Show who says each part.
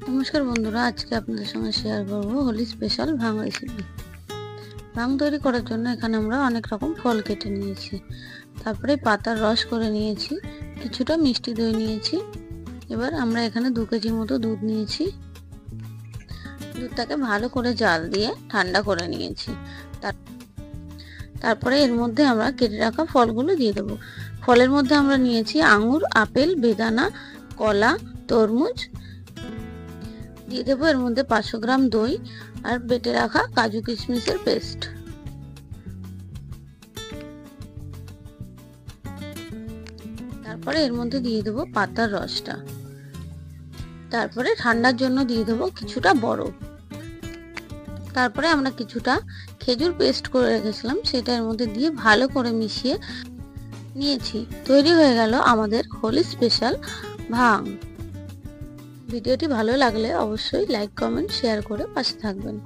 Speaker 1: নমস্কার বন্ধুরা, আজকে আপনাদের সঙ্গে শেয়ার করব হোলি স্পেশাল ভাং রেসিপি। ভাং তৈরি করার জন্য এখানে আমরা অনেক রকম ফল কেটে নিয়েছি, তারপরে পাতার রস করে নিয়েছি, কিছুটা মিষ্টি দই নিয়েছি। এবার আমরা এখানে 2 কেজি মতো দুধ নিয়েছি। দুধটাকে ভালো করে জাল দিয়ে ঠান্ডা করে নিয়েছি। তারপরে এর মধ্যে আমরা কেটে রাখা ফলগুলো দিয়ে দেবো। ফলের মধ্যে আমরা নিয়েছি আঙুর, আপেল, বেদানা, কলা, তরমুজ। দিয়ে দেবো এর মধ্যে 500 গ্রাম দই আর বেটে রাখা কাজু কিশমিশের পেস্ট। তারপরে এর মধ্যে দিয়ে দেবো পাতার রসটা। তারপরে ঠান্ডার জন্য দিয়ে দেবো কিছুটা বরফ। তারপরে আমরা কিছুটা খেজুর পেস্ট করে রেখেছিলাম, সেটা এর মধ্যে দিয়ে ভালো করে মিশিয়ে নিয়েছি। তৈরি হয়ে গেল আমাদের হোলি স্পেশাল ভাং। ভিডিওটি ভালো লাগলে অবশ্যই লাইক, কমেন্ট, শেয়ার করে পাশে থাকবেন।